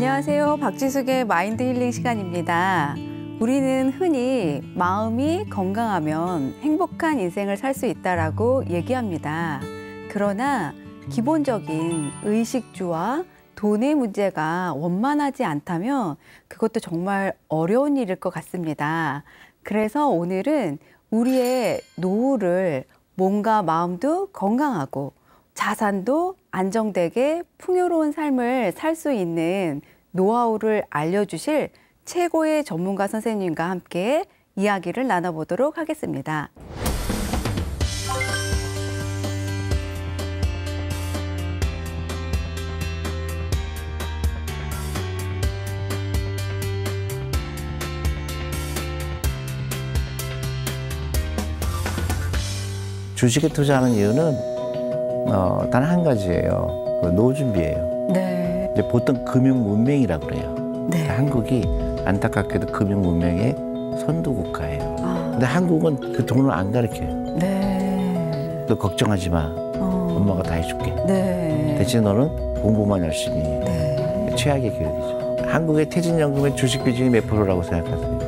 안녕하세요. 박지숙의 마인드 힐링 시간입니다. 우리는 흔히 마음이 건강하면 행복한 인생을 살 수 있다라고 얘기합니다. 그러나 기본적인 의식주와 돈의 문제가 원만하지 않다면 그것도 정말 어려운 일일 것 같습니다. 그래서 오늘은 우리의 노후를 몸과 마음도 건강하고 자산도 안정되게 풍요로운 삶을 살 수 있는 노하우를 알려주실 최고의 전문가 선생님과 함께 이야기를 나눠보도록 하겠습니다. 주식에 투자하는 이유는 단 한 가지예요. 노후 준비예요. 네. 이제 보통 금융 문명이라고 그래요. 네. 한국이 안타깝게도 금융 문명의 선도 국가예요. 근데 한국은 그 돈을 안 가르쳐요. 네. 너 걱정하지 마. 엄마가 다 해줄게. 네. 대신 너는 공부만 열심히 해. 네. 최악의 교육이죠. 한국의 퇴직연금의 주식 비중이 몇 프로라고 생각하세요?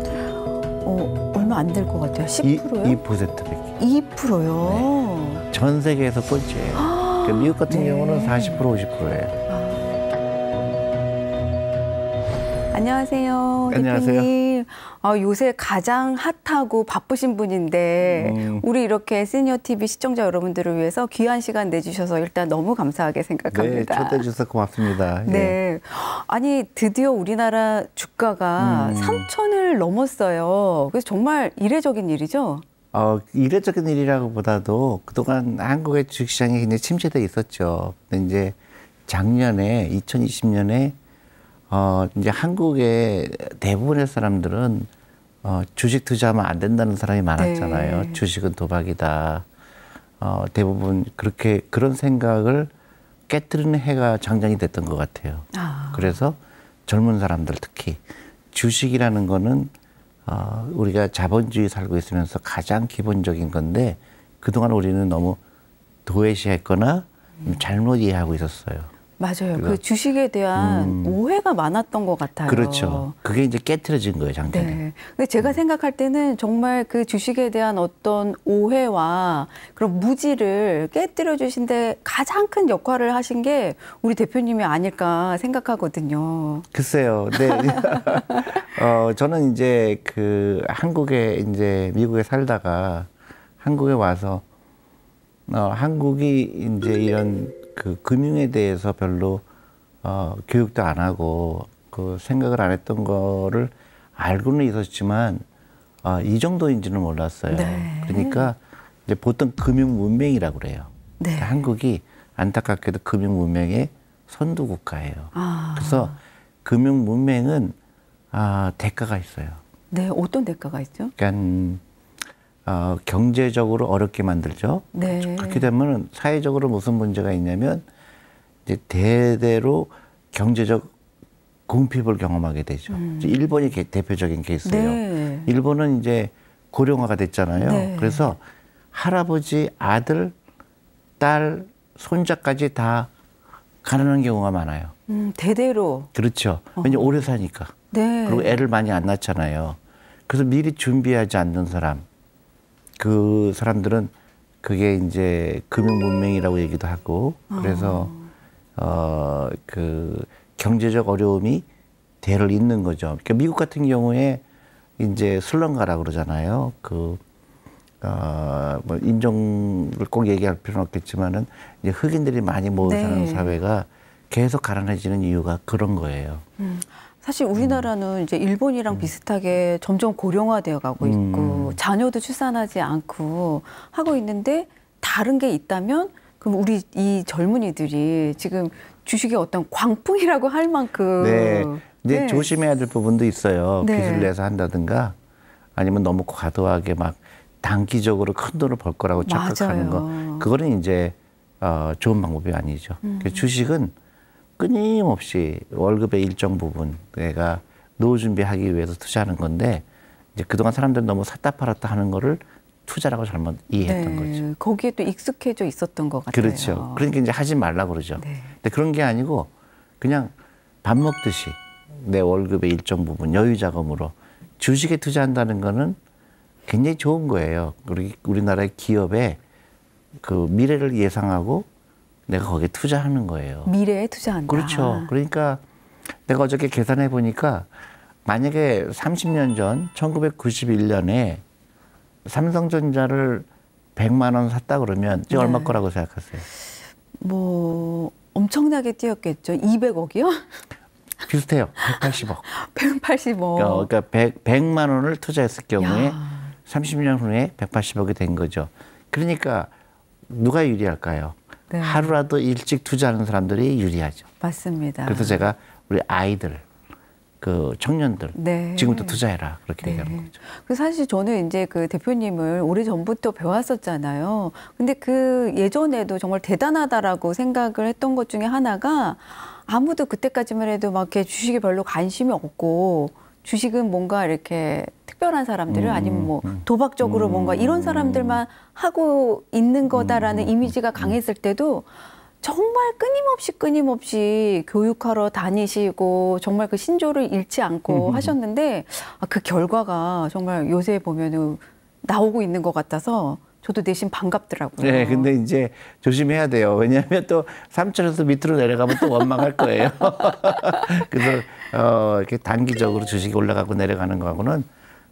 얼마 안 될 것 같아요. 10%요? 2%밖에. 2%요? 네. 전 세계에서 꼴찌예요. 그러니까 미국 같은 네. 경우는 40%, 50%예요. 안녕하세요. 안녕하세요. 대표님. 요새 가장 핫하고 바쁘신 분인데 우리 이렇게 시니어 TV 시청자 여러분들을 위해서 귀한 시간 내주셔서 일단 너무 감사하게 생각합니다. 네, 초대해 주셔서 고맙습니다. 네. 예. 아니 드디어 우리나라 주가가 3,000을 넘었어요. 그래서 정말 이례적인 일이죠? 이례적인 일이라고보다도 그동안 한국의 주식시장이 굉장히 침체돼 있었죠. 근데 이제 작년에 2020년에 이제 한국의 대부분의 사람들은 주식 투자하면 안 된다는 사람이 많았잖아요. 네. 주식은 도박이다. 대부분 그런 생각을 깨뜨리는 해가 장전이 됐던 것 같아요. 그래서 젊은 사람들 특히 주식이라는 거는 우리가 자본주의 살고 있으면서 가장 기본적인 건데 그동안 우리는 너무 도외시했거나 잘못 이해하고 있었어요. 맞아요. 그 주식에 대한 오해가 많았던 것 같아요. 그렇죠. 그게 이제 깨트려진 거예요, 작년에. 네. 근데 제가 생각할 때는 정말 그 주식에 대한 어떤 오해와 그런 무지를 깨뜨려 주신데 가장 큰 역할을 하신 게 우리 대표님이 아닐까 생각하거든요. 글쎄요. 네. 저는 이제 미국에 살다가 한국에 와서 한국이 이제 이런 금융에 대해서 별로 교육도 안 하고 생각을 안 했던 거를 알고는 있었지만 이 정도인지는 몰랐어요. 네. 그러니까 이제 보통 금융 문명이라고 그래요. 네. 한국이 안타깝게도 금융 문명의 선도 국가예요. 그래서 금융 문명은 대가가 있어요. 네, 어떤 대가가 있죠? 그러니까 경제적으로 어렵게 만들죠. 네. 그렇게 되면 사회적으로 무슨 문제가 있냐면 이제 대대로 경제적 궁핍을 경험하게 되죠. 일본이 대표적인 케이스예요. 네. 일본은 이제 고령화가 됐잖아요. 네. 그래서 할아버지, 아들, 딸, 손자까지 다 가난한 경우가 많아요. 대대로. 그렇죠. 왜냐 오래 사니까. 네. 그리고 애를 많이 안 낳잖아요. 그래서 미리 준비하지 않는 사람. 그 사람들은 그게 이제 금융 문명이라고 얘기도 하고 그래서 경제적 어려움이 대를 잇는 거죠. 그러니까 미국 같은 경우에 이제 슬럼가라고 그러잖아요. 뭐 인종을 꼭 얘기할 필요는 없겠지만은 이제 흑인들이 많이 모여 사는 사회가 계속 가난해지는 이유가 그런 거예요. 사실 우리나라는 이제 일본이랑 비슷하게 점점 고령화되어 가고 있고 자녀도 출산하지 않고 하고 있는데 다른 게 있다면 그럼 우리 이 젊은이들이 지금 주식의 어떤 광풍이라고 할 만큼 네. 이제 조심해야 될 부분도 있어요. 네. 빚을 내서 한다든가 아니면 너무 과도하게 막 단기적으로 큰 돈을 벌 거라고 착각하는 거. 그거는 이제 좋은 방법이 아니죠. 주식은 끊임없이 월급의 일정 부분 내가 노후 준비하기 위해서 투자하는 건데 이제 그동안 사람들은 너무 샀다 팔았다 하는 거를 투자라고 잘못 이해했던 거죠. 거기에 또 익숙해져 있었던 것 같아요. 그렇죠. 그러니까 이제 하지 말라고 그러죠. 네. 근데 그런 게 아니고 그냥 밥 먹듯이 내 월급의 일정 부분 여유 자금으로 주식에 투자한다는 거는 굉장히 좋은 거예요. 우리나라의 기업의 그 미래를 예상하고 내가 거기에 투자하는 거예요. 미래에 투자한다. 그렇죠. 그러니까 내가 어저께 계산해 보니까 만약에 30년 전 1991년에 삼성전자를 100만 원 샀다 그러면 이제 얼마 거라고 생각하세요? 뭐 엄청나게 뛰었겠죠. 200억이요? 비슷해요. 180억. 180억. 그러니까 100만 원을 투자했을 경우에 30년 후에 180억이 된 거죠. 그러니까 누가 유리할까요? 네. 하루라도 일찍 투자하는 사람들이 유리하죠. 맞습니다. 그래서 제가 우리 아이들, 그 청년들 네. 지금부터 투자해라 그렇게 얘기하는 거죠. 그 사실 저는 이제 그 대표님을 오래 전부터 배웠었잖아요. 근데 그 예전에도 정말 대단하다라고 생각을 했던 것 중에 하나가 아무도 그때까지만 해도 막 이렇게 주식에 별로 관심이 없고 주식은 뭔가 이렇게 특별한 사람들을 아니면 뭐 도박적으로 뭔가 이런 사람들만 하고 있는 거다라는 이미지가 강했을 때도 정말 끊임없이 교육하러 다니시고 정말 그 신조를 잃지 않고 하셨는데 그 결과가 정말 요새 보면은 나오고 있는 것 같아서 저도 내심 반갑더라고요. 네, 근데 이제 조심해야 돼요. 왜냐하면 또 3천에서 밑으로 내려가면 또 원망할 거예요. 그래서 이렇게 단기적으로 주식이 올라가고 내려가는 거하고는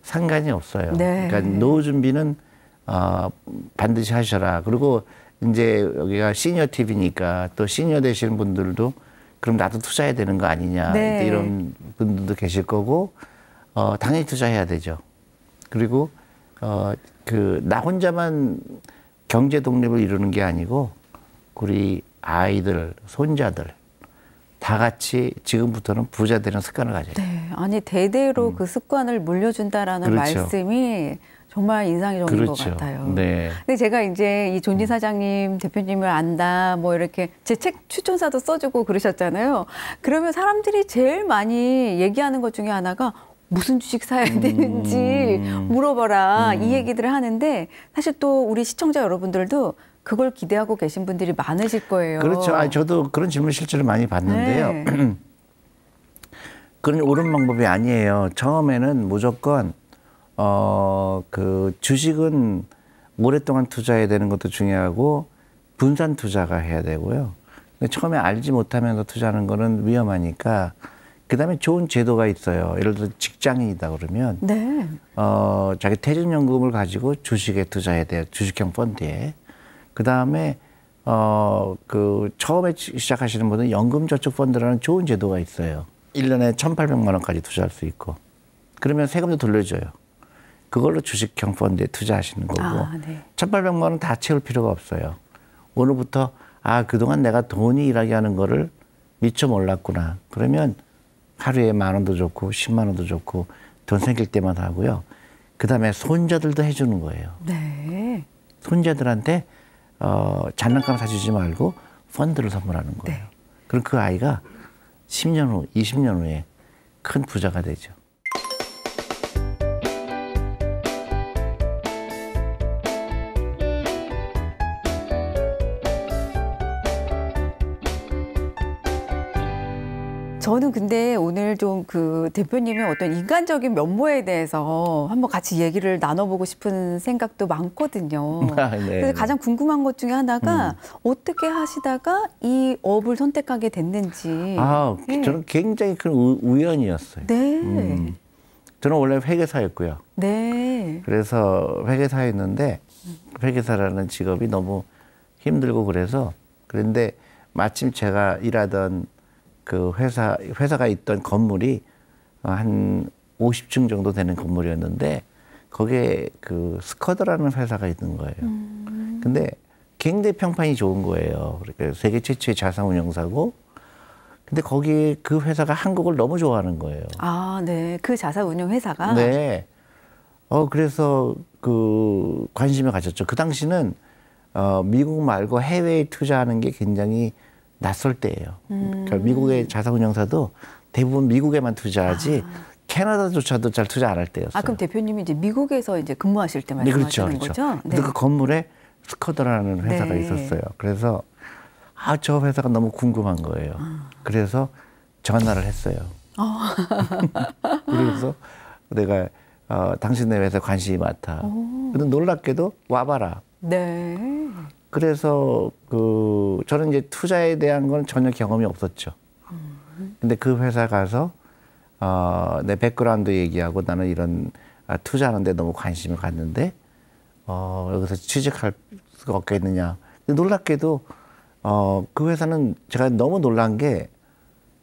상관이 없어요. 네. 그러니까 노후 준비는 반드시 하셔라. 그리고 이제 여기가 시니어 TV니까 또 시니어 되시는 분들도 그럼 나도 투자해야 되는 거 아니냐 네. 이런 분들도 계실 거고 당연히 투자해야 되죠. 그리고 나 혼자만 경제 독립을 이루는 게 아니고 우리 아이들, 손자들 다 같이 지금부터는 부자 되는 습관을 가져야 돼요. 네, 아니 대대로 그 습관을 물려준다라는 그렇죠. 말씀이 정말 인상적인 그렇죠. 것 같아요. 네. 근데 제가 이제 이 존지 사장님 대표님을 안다 뭐 이렇게 제 책 추천사도 써주고 그러셨잖아요. 그러면 사람들이 제일 많이 얘기하는 것 중에 하나가 무슨 주식 사야 되는지 물어봐라 이 얘기들을 하는데 사실 또 우리 시청자 여러분들도 그걸 기대하고 계신 분들이 많으실 거예요. 그렇죠. 아니, 저도 그런 질문 실제로 많이 받는데요. 네. 그런 옳은 방법이 아니에요. 처음에는 무조건 그 주식은 오랫동안 투자해야 되는 것도 중요하고 분산 투자가 해야 되고요. 근데 처음에 알지 못하면서 투자하는 거는 위험하니까 그다음에 좋은 제도가 있어요. 예를 들어 직장인이다 그러면 네. 자기 퇴직연금을 가지고 주식에 투자해야 돼요. 주식형 펀드에. 그다음에 그 처음에 시작하시는 분은 연금저축펀드라는 좋은 제도가 있어요. 1년에 1,800만 원까지 투자할 수 있고. 그러면 세금도 돌려줘요. 그걸로 주식형 펀드에 투자하시는 거고. 네. 1,800만 원 다 채울 필요가 없어요. 오늘부터 그동안 내가 돈이 일하게 하는 거를 미처 몰랐구나. 그러면 하루에 10,000원도 좋고 10만 원도 좋고 돈 생길 때마다 하고요. 그다음에 손자들도 해주는 거예요. 네. 손자들한테 장난감 사주지 말고 펀드를 선물하는 거예요. 네. 그럼 그 아이가 10년 후, 20년 후에 큰 부자가 되죠. 저는 근데 오늘 좀 그 대표님의 어떤 인간적인 면모에 대해서 한번 같이 얘기를 나눠보고 싶은 생각도 많거든요. 네. 그래서 가장 궁금한 것 중에 하나가 어떻게 하시다가 이 업을 선택하게 됐는지. 네. 저는 굉장히 큰 우연이었어요. 네. 저는 원래 회계사였고요. 네. 그래서 회계사였는데 회계사라는 직업이 너무 힘들고 그런데 마침 제가 일하던 그 회사가 있던 건물이 한 50층 정도 되는 건물이었는데 거기에 그 스커드라는 회사가 있는 거예요. 근데 굉장히 평판이 좋은 거예요. 그러니까 세계 최초의 자산운용사고. 근데 거기 그 회사가 한국을 너무 좋아하는 거예요. 네. 그 자산운용 회사가. 네. 그래서 그 관심을 가졌죠. 그 당시는 미국 말고 해외에 투자하는 게 굉장히 낯설 때예요. 그러니까 미국의 자산운용사도 대부분 미국에만 투자하지 캐나다조차도 잘 투자 안 할 때였어요. 그럼 대표님이 이제 미국에서 이제 근무하실 때 네, 말씀하시는 그렇죠. 거죠? 근데 그 건물에 스커드라는 회사가 네. 있었어요. 그래서 저 회사가 너무 궁금한 거예요. 그래서 전화를 했어요. 그래서 내가 당신네 회사에 관심이 많다. 근데 놀랍게도 와봐라. 네. 그래서 저는 이제 투자에 대한 건 전혀 경험이 없었죠. 근데 그 회사 가서 내 백그라운드 얘기하고 나는 이런 투자하는데 너무 관심을 갖는데 여기서 취직할 수가 없겠느냐. 근데 놀랍게도 그 회사는 제가 너무 놀란 게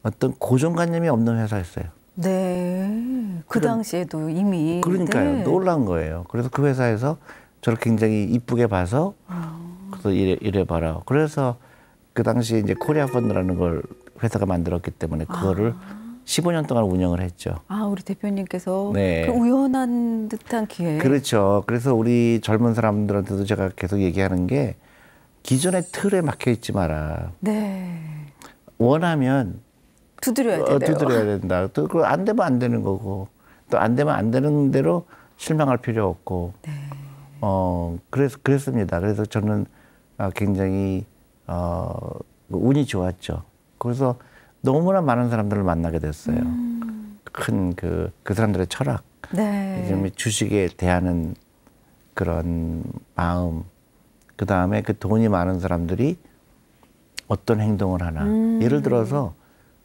어떤 고정관념이 없는 회사였어요. 네. 그 당시에도 이미. 그러니까요. 네. 놀란 거예요. 그래서 그 회사에서 저를 굉장히 이쁘게 봐서 그래서 이래봐라. 그래서 그 당시 이제 코리아 펀드라는 걸 회사가 만들었기 때문에 그거를 15년 동안 운영을 했죠. 우리 대표님께서 네. 그 우연한 듯한 기회. 그렇죠. 그래서 우리 젊은 사람들한테도 제가 계속 얘기하는 게 기존의 틀에 막혀 있지 마라. 네. 원하면 두드려야 돼요. 두드려야 된다. 또 안 되면 안 되는 거고 또 안 되면 안 되는 대로 실망할 필요 없고. 네. 그랬습니다. 그래서 저는 굉장히 운이 좋았죠. 그래서 너무나 많은 사람들을 만나게 됐어요. 큰 그 사람들의 철학, 네. 주식에 대하는 그런 마음, 그 다음에 그 돈이 많은 사람들이 어떤 행동을 하나. 예를 들어서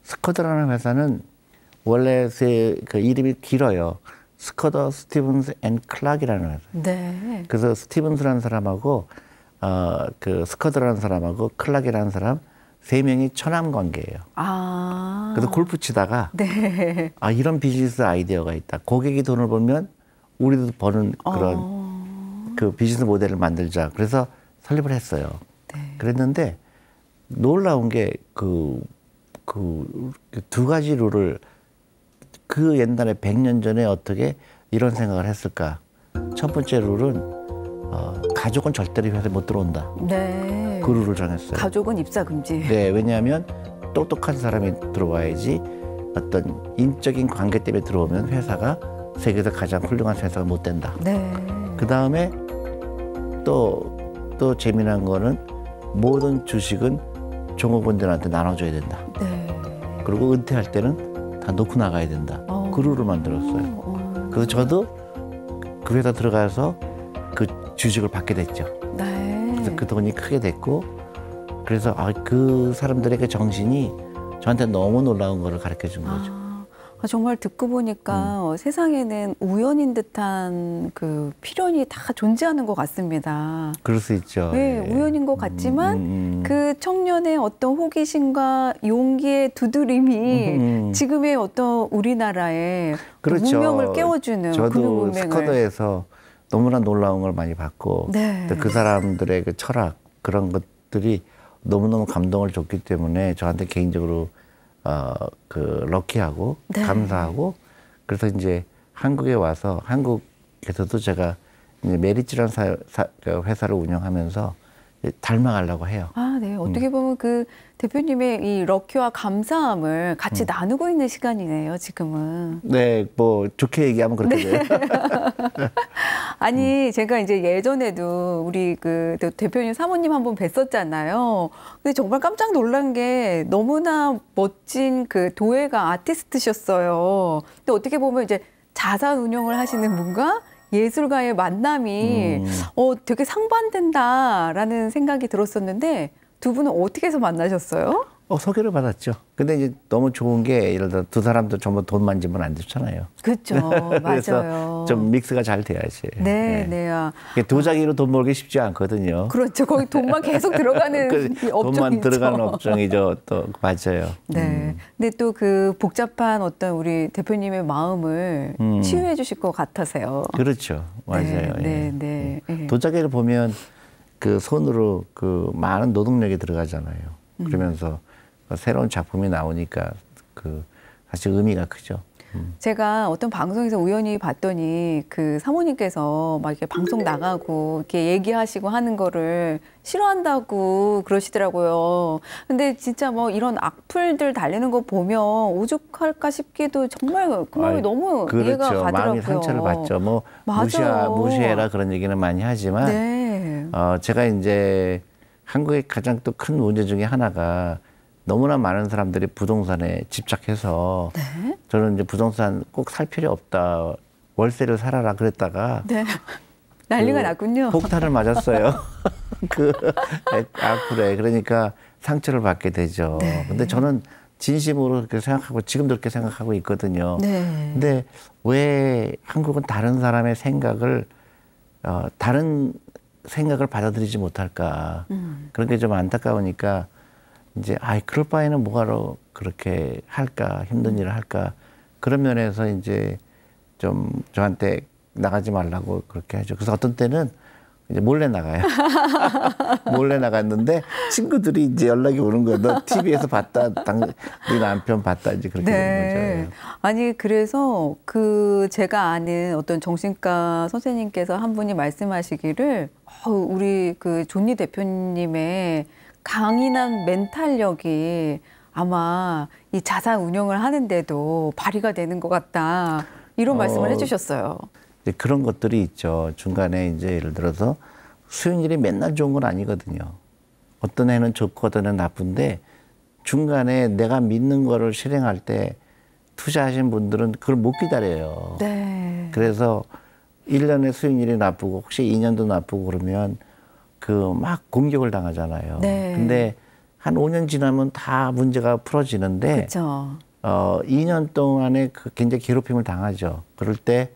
스커더라는 회사는 원래 그 이름이 길어요. 스커더, 스티븐스 앤 클락이라는 회사. 네. 그래서 스티븐스라는 사람하고 그 스커더라는 사람하고 클락이라는 사람 세 명이 처남 관계예요. 그래서 골프 치다가 네. 이런 비즈니스 아이디어가 있다. 고객이 돈을 벌면 우리도 버는 그런 그 비즈니스 모델을 만들자. 그래서 설립을 했어요. 네. 그랬는데 놀라운 게 두 가지 룰을 그 옛날에 100년 전에 어떻게 이런 생각을 했을까? 첫 번째 룰은 가족은 절대로 회사에 못 들어온다. 네. 그 룰을 정했어요. 가족은 입사 금지. 네, 왜냐하면 똑똑한 사람이 들어와야지 어떤 인적인 관계 때문에 들어오면 회사가 세계에서 가장 훌륭한 회사가 못 된다. 네. 그 다음에 또 재미난 거는 모든 주식은 종업원들한테 나눠줘야 된다. 네. 그리고 은퇴할 때는 다 놓고 나가야 된다. 그 룰을 만들었어요. 그래서 저도 그 회사 들어가서 그 주식을 받게 됐죠. 네. 그래서 그 돈이 크게 됐고, 그래서 그 사람들의 그 정신이 저한테 너무 놀라운 거를 가르쳐 준 거죠. 정말 듣고 보니까 세상에는 우연인 듯한 그 필연이 다 존재하는 것 같습니다. 그럴 수 있죠. 네, 우연인 것 같지만 그 청년의 어떤 호기심과 용기의 두드림이 지금의 어떤 우리나라의 그렇죠. 문명을 깨워주는 저도 금융 문명을. 스커더에서 너무나 놀라운 걸 많이 봤고 네. 그 사람들의 그 철학 그런 것들이 너무너무 감동을 줬기 때문에 저한테 개인적으로 그 럭키하고 네. 감사하고 그래서 이제 한국에 와서 한국에서도 제가 이제 메리츠라는 회사를 운영하면서 닮아가려고 해요. 네. 어떻게 보면 그 대표님의 이 럭키와 감사함을 같이 나누고 있는 시간이네요, 지금은. 네, 뭐 좋게 얘기하면 그렇게 돼요. 아니, 제가 이제 예전에도 우리 그 대표님 사모님 한 번 뵀었잖아요. 근데 정말 깜짝 놀란 게 너무나 멋진 그 도예가 아티스트셨어요. 근데 어떻게 보면 이제 자산 운용을 하시는 분과 예술가의 만남이 되게 상반된다라는 생각이 들었었는데 두 분은 어떻게 해서 만나셨어요? 소개를 받았죠. 근데 이제 너무 좋은 게 예를 들어 두 사람도 전부 돈 만지면 안 좋잖아요. 그렇죠. 그래서 맞아요. 좀 믹스가 잘 돼야지. 네. 도자기로 돈 벌기 쉽지 않거든요. 그렇죠. 거기 돈만 계속 들어가는 업종이죠. 돈만 들어가는 업종이죠. 또 맞아요. 네. 근데 또 그 복잡한 어떤 우리 대표님의 마음을 치유해 주실 것 같아서요. 그렇죠. 맞아요. 네. 도자기를 보면 그 손으로 그 많은 노동력이 들어가잖아요. 그러면서 새로운 작품이 나오니까 그 사실 의미가 크죠. 제가 어떤 방송에서 우연히 봤더니 그 사모님께서 막 이렇게 방송 나가고 이렇게 얘기하시고 하는 거를 싫어한다고 그러시더라고요. 근데 진짜 뭐 이런 악플들 달리는 거 보면 오죽할까 싶기도 정말 그 마음이 너무 그렇죠. 이해가 가더라고요. 마음이 상처를 받죠. 뭐 무시해라 그런 얘기는 많이 하지만 네. 제가 이제 한국의 가장 또 큰 문제 중에 하나가 너무나 많은 사람들이 부동산에 집착해서 네. 저는 이제 부동산 꼭 살 필요 없다. 월세를 살아라 그랬다가 네. 난리가 났군요. 폭탄을 맞았어요. 그 악플에. 그러니까 상처를 받게 되죠. 네. 근데 저는 진심으로 그렇게 생각하고 지금도 그렇게 생각하고 있거든요. 네. 근데 왜 한국은 다른 사람의 생각을 다른 생각을 받아들이지 못할까? 그런 게 좀 안타까우니까 이제 그럴 바에는 뭐하러 그렇게 할까? 힘든 일을 할까? 그런 면에서 이제 좀 저한테 나가지 말라고 그렇게 하죠. 그래서 어떤 때는 이제 몰래 나가요. 몰래 나갔는데 친구들이 이제 연락이 오는 거예요. 너 TV에서 봤다. 네 남편 봤다. 이제 그렇게 되는 거죠. 아니 그래서 제가 아는 어떤 정신과 선생님께서 한 분이 말씀하시기를 우리 그 존니 대표님의 강인한 멘탈력이 아마 이 자산 운영을 하는데도 발휘가 되는 것 같다. 이런 말씀을 해주셨어요. 그런 것들이 있죠. 중간에 이제 예를 들어서 수익률이 맨날 좋은 건 아니거든요. 어떤 해는 좋고 어떤 해는 나쁜데 중간에 내가 믿는 거를 실행할 때 투자하신 분들은 그걸 못 기다려요. 네. 그래서 1년에 수익률이 나쁘고 혹시 2년도 나쁘고 그러면 막 공격을 당하잖아요. 네. 근데 한 5년 지나면 다 문제가 풀어지는데 그렇죠. 2년 동안에 굉장히 괴롭힘을 당하죠. 그럴 때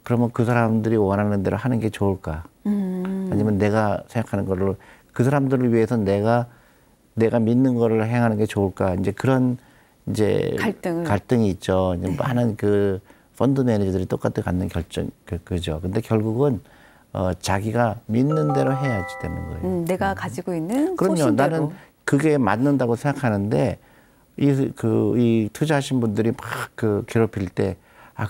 그러면 그 사람들이 원하는 대로 하는 게 좋을까? 아니면 내가 생각하는 거를 그 사람들을 위해서 내가 믿는 거를 행하는 게 좋을까? 이제 그런 이제 갈등이 있죠. 이제 네. 많은 그 펀드 매니저들이 똑같이 갖는 그죠. 근데 결국은 자기가 믿는 대로 해야지 되는 거예요. 내가 가지고 있는 그럼요. 소신대로. 나는 그게 맞는다고 생각하는데 이 투자하신 분들이 막 괴롭힐 때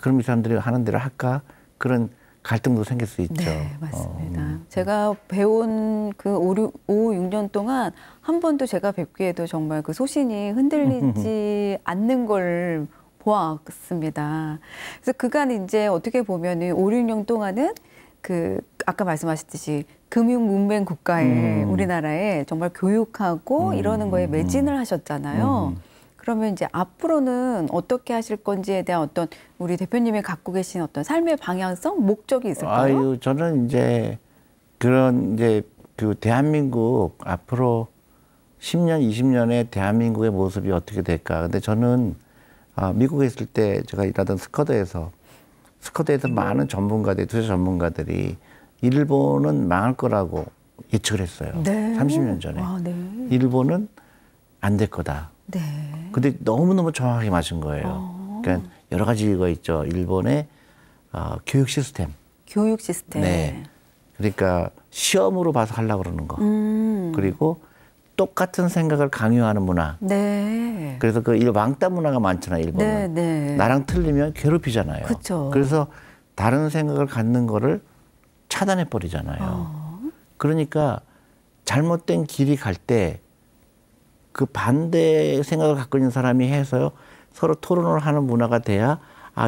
그럼 이 사람들이 하는 대로 할까? 그런 갈등도 생길 수 있죠. 네, 맞습니다. 제가 배운 5, 6년 동안 한 번도 제가 뵙기에도 정말 그 소신이 흔들리지 않는 걸 보았습니다. 그래서 그간 이제 어떻게 보면은 5, 6년 동안은 아까 말씀하셨듯이 금융 문맹 국가에 우리나라에 정말 교육하고 이러는 거에 매진을 하셨잖아요. 그러면 이제 앞으로는 어떻게 하실 건지에 대한 어떤 우리 대표님이 갖고 계신 어떤 삶의 방향성, 목적이 있을까요? 저는 이제 그런 대한민국 앞으로 10년, 20년의 대한민국의 모습이 어떻게 될까? 근데 저는 미국에 있을 때 제가 일하던 스커드에서 많은 전문가들이, 투자 전문가들이 일본은 망할 거라고 예측을 했어요. 네. 30년 전에. 네. 일본은 안 될 거다. 네. 근데 너무너무 정확하게 맞은 거예요. 그러니까 여러 가지 이유가 있죠. 일본의 교육 시스템. 교육 시스템. 네. 그러니까 시험으로 봐서 하려고 그러는 거. 그리고 똑같은 생각을 강요하는 문화. 네. 그래서 왕따 문화가 많잖아요, 일본은. 네. 나랑 틀리면 괴롭히잖아요. 그쵸. 그래서 다른 생각을 갖는 거를 차단해 버리잖아요. 그러니까 잘못된 길이 갈 때 그 반대 생각을 갖고 있는 사람이 해서요. 서로 토론을 하는 문화가 돼야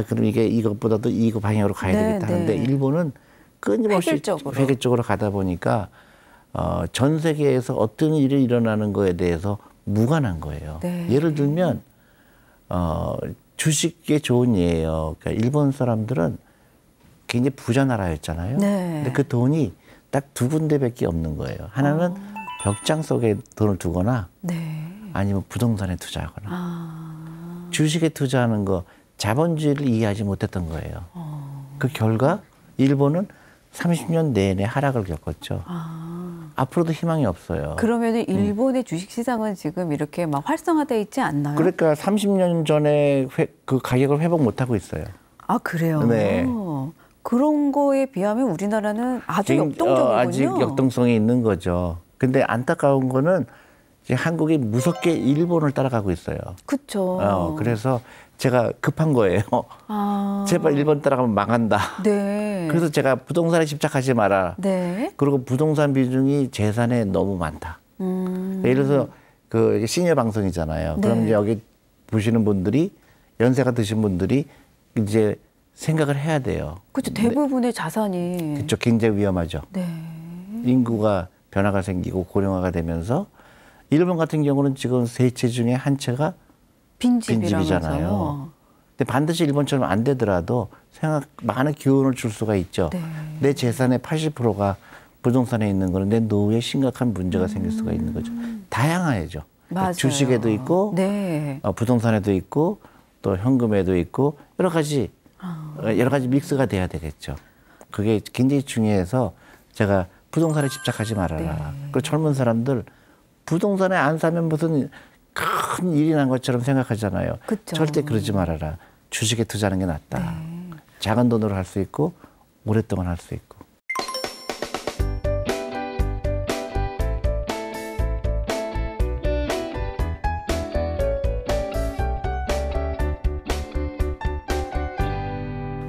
그럼 이것보다도 이거 방향으로 가야 되겠다 하는데 일본은 끊임없이 획일적으로 가다 보니까 전 세계에서 어떤 일이 일어나는 거에 대해서 무관한 거예요. 네. 예를 들면 주식이 좋은 예예요. 그러니까 일본 사람들은 굉장히 부자 나라였잖아요. 네. 근데 그 돈이 딱 두 군데밖에 없는 거예요. 하나는 벽장 속에 돈을 두거나 네. 아니면 부동산에 투자하거나 주식에 투자하는 거 자본주의를 이해하지 못했던 거예요. 그 결과 일본은 30년 내내 하락을 겪었죠. 앞으로도 희망이 없어요. 그러면 일본의 주식시장은 지금 이렇게 막 활성화되어 있지 않나요? 그러니까 30년 전에 그 가격을 회복 못하고 있어요. 그래요? 네. 그런 거에 비하면 우리나라는 아주 역동적이군요. 아직 역동성이 있는 거죠. 근데 안타까운 거는 이제 한국이 무섭게 일본을 따라가고 있어요. 그렇죠. 그래서 제가 급한 거예요. 제발 일본 따라가면 망한다. 네. 그래서 제가 부동산에 집착하지 마라. 네. 그리고 부동산 비중이 재산에 너무 많다. 예를 들어서 시니어 방송이잖아요. 네. 그럼 이제 여기 보시는 분들이 연세가 드신 분들이 이제 생각을 해야 돼요. 그렇죠. 대부분의 자산이. 그렇죠. 굉장히 위험하죠. 네. 인구가 변화가 생기고 고령화가 되면서 일본 같은 경우는 지금 세 채 중에 한 채가 빈집이잖아요. 근데 반드시 일본처럼 안 되더라도 많은 기운을 줄 수가 있죠. 네. 내 재산의 80%가 부동산에 있는 거는 내 노후에 심각한 문제가 생길 수가 있는 거죠. 다양하죠. 맞아요. 주식에도 있고 네. 부동산에도 있고 또 현금에도 있고 여러 가지 믹스가 돼야 되겠죠. 그게 굉장히 중요해서 제가 부동산에 집착하지 말아라. 네. 그 젊은 사람들 부동산에 안 사면 무슨 큰 일이 난 것처럼 생각하잖아요. 그쵸. 절대 그러지 말아라. 주식에 투자하는 게 낫다. 네. 작은 돈으로 할 수 있고 오랫동안 할 수 있고.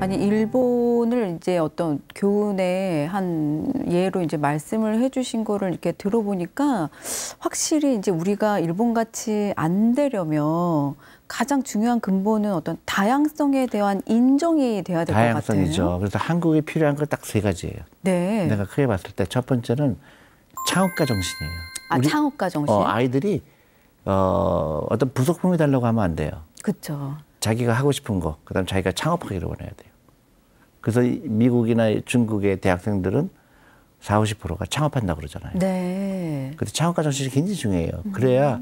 아니 일본을 이제 어떤 교훈의 한 예로 이제 말씀을 해주신 거를 이렇게 들어보니까 확실히 이제 우리가 일본 같이 안 되려면 가장 중요한 근본은 어떤 다양성에 대한 인정이 돼야 될 것 같아요. 다양성이죠. 그래서 한국에 필요한 건 딱 세 가지예요. 네. 내가 크게 봤을 때 첫 번째는 창업가 정신이에요. 아, 창업가 정신. 아이들이 어떤 부속품이 달라고 하면 안 돼요. 그렇죠. 자기가 하고 싶은 거, 그다음 자기가 창업하기를 원해야 돼요. 그래서 미국이나 중국의 대학생들은 40~50%가 창업한다고 그러잖아요. 네. 근데 창업가 정신이 굉장히 중요해요. 그래야